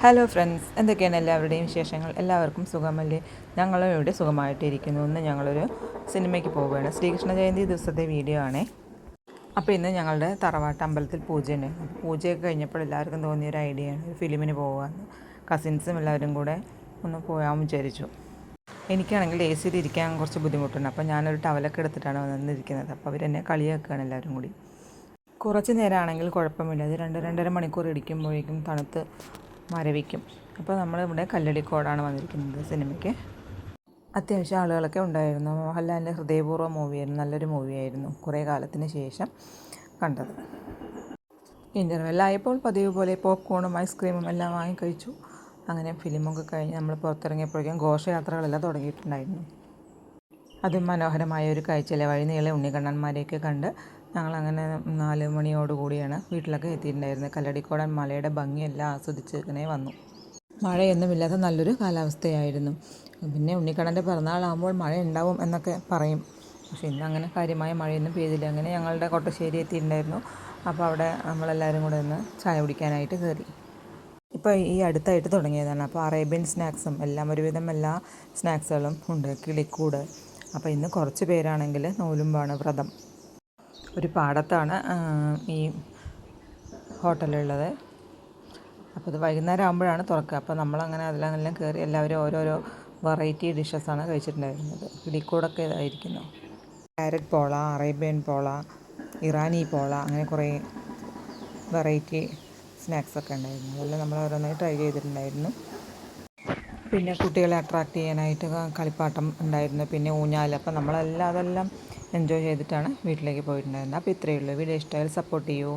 Hello friends, എന്തൊക്കെയാണ് എല്ലാവരുടെയും വിശേഷങ്ങൾ? എല്ലാവർക്കും സുഖമല്ലേ? ഞങ്ങളും ഇവിടെ സുഖമായിട്ടിരിക്കുന്നു. ഇന്ന് ഞങ്ങളൊരു സിനിമയ്ക്ക് പോവുകയാണ്. ശ്രീകൃഷ്ണ ജയന്തി ദിവസത്തെ വീഡിയോ ആണേ. അപ്പോൾ ഇന്ന് ഞങ്ങളുടെ തറവാട്ട് അമ്പലത്തിൽ പൂജയുണ്ട്. പൂജയൊക്കെ കഴിഞ്ഞപ്പോൾ എല്ലാവർക്കും തോന്നിയൊരു ഐഡിയയാണ് ഒരു ഫിലിമിന് പോകാമെന്ന്. കസിൻസും എല്ലാവരും കൂടെ ഒന്ന് പോകാമെന്ന് വിചാരിച്ചു. എനിക്കാണെങ്കിൽ എ സിയിൽ ഇരിക്കാൻ കുറച്ച് ബുദ്ധിമുട്ടുണ്ട്. അപ്പോൾ ഞാനൊരു ടവലൊക്കെ എടുത്തിട്ടാണ് വന്നിരിക്കുന്നത്. അപ്പോൾ അവരെന്നെ കളിയാക്കുകയാണ് എല്ലാവരും കൂടി. കുറച്ച് നേരമാണെങ്കിൽ കുഴപ്പമില്ല. അത് 2-2.5 മണിക്കൂർ ഇരിക്കുമ്പോഴേക്കും തണുത്ത് മരവിക്കും. അപ്പോൾ നമ്മളിവിടെ കല്ലടിക്കോടാണ് വന്നിരിക്കുന്നത് സിനിമയ്ക്ക്. അത്യാവശ്യം ആളുകളൊക്കെ ഉണ്ടായിരുന്നു. മോഹൻലാലിൻ്റെ ഹൃദയപൂർവ്വം മൂവിയായിരുന്നു. നല്ലൊരു മൂവിയായിരുന്നു. കുറേ കാലത്തിന് ശേഷം കണ്ടത്. ഇൻ്റർവെല്ലായപ്പോൾ പതിവ് പോലെ പോപ്കോണും ഐസ്ക്രീമും എല്ലാം വാങ്ങിക്കഴിച്ചു. അങ്ങനെ ഫിലിമൊക്കെ കഴിഞ്ഞ് നമ്മൾ പുറത്തിറങ്ങിയപ്പോഴേക്കും ഘോഷയാത്രകളെല്ലാം തുടങ്ങിയിട്ടുണ്ടായിരുന്നു. അതും മനോഹരമായ ഒരു കാഴ്ചയിലെ വഴിനീളെ ഉണ്ണിക്കണ്ണന്മാരെയൊക്കെ കണ്ട് ഞങ്ങളങ്ങനെ 4 മണിയോടുകൂടിയാണ് വീട്ടിലൊക്കെ എത്തിയിട്ടുണ്ടായിരുന്നത്. കല്ലടിക്കോടൻ മലയുടെ ഭംഗിയെല്ലാം ആസ്വദിച്ച് ഇങ്ങനെ വന്നു. മഴയൊന്നുമില്ലാത്ത നല്ലൊരു കാലാവസ്ഥയായിരുന്നു. പിന്നെ ഉണ്ണിക്കണ്ണൻ്റെ പിറന്നാളാകുമ്പോൾ മഴ ഉണ്ടാവും എന്നൊക്കെ പറയും. പക്ഷേ ഇന്ന് അങ്ങനെ കാര്യമായ മഴയൊന്നും പെയ്തില്ല. അങ്ങനെ ഞങ്ങളുടെ കൊട്ടശ്ശേരി എത്തിയിട്ടുണ്ടായിരുന്നു. അപ്പോൾ അവിടെ നമ്മളെല്ലാവരും കൂടെ ഒന്ന് ചായ കുടിക്കാനായിട്ട് കയറി. ഇപ്പോൾ ഈ അടുത്തായിട്ട് തുടങ്ങിയതാണ്. അപ്പോൾ അറേബ്യൻ സ്നാക്സും എല്ലാം ഒരുവിധം എല്ലാ സ്നാക്സുകളും ഉണ്ട്. കിളിക്കൂട്. അപ്പോൾ ഇന്ന് കുറച്ച് പേരാണെങ്കിൽ നോലുമ്പാണ് വ്രതം. ഒരു പാടത്താണ് ഈ ഹോട്ടലുള്ളത്. അപ്പോൾ ഇത് വൈകുന്നേരം ആകുമ്പോഴാണ് തുറക്കുക. അപ്പോൾ നമ്മളങ്ങനെ അതിലെല്ലാം കയറി എല്ലാവരും ഓരോരോ വെറൈറ്റി ഡിഷസാണ് കഴിച്ചിട്ടുണ്ടായിരുന്നത്. കിളിക്കൂടൊക്കെ ഇതായിരിക്കുന്നു. ക്യാരറ്റ് പോള, അറേബ്യൻ പോള, ഇറാനി പോള, അങ്ങനെ കുറേ വെറൈറ്റി സ്നാക്സൊക്കെ ഉണ്ടായിരുന്നു. അതെല്ലാം നമ്മൾ ഓരോന്നായി ട്രൈ ചെയ്തിട്ടുണ്ടായിരുന്നു. പിന്നെ കുട്ടികളെ അട്രാക്റ്റ് ചെയ്യാനായിട്ട് കളിപ്പാട്ടം ഉണ്ടായിരുന്നു. പിന്നെ ഊഞ്ഞാൽ. അപ്പം നമ്മളെല്ലാം അതെല്ലാം എൻജോയ് ചെയ്തിട്ടാണ് വീട്ടിലേക്ക് പോയിട്ടുണ്ടായിരുന്നത്. അപ്പോൾ ഇത്രയേ ഉള്ളൂ. വീഡിയോ ഇഷ്ടമായാൽ സപ്പോർട്ട് ചെയ്യൂ.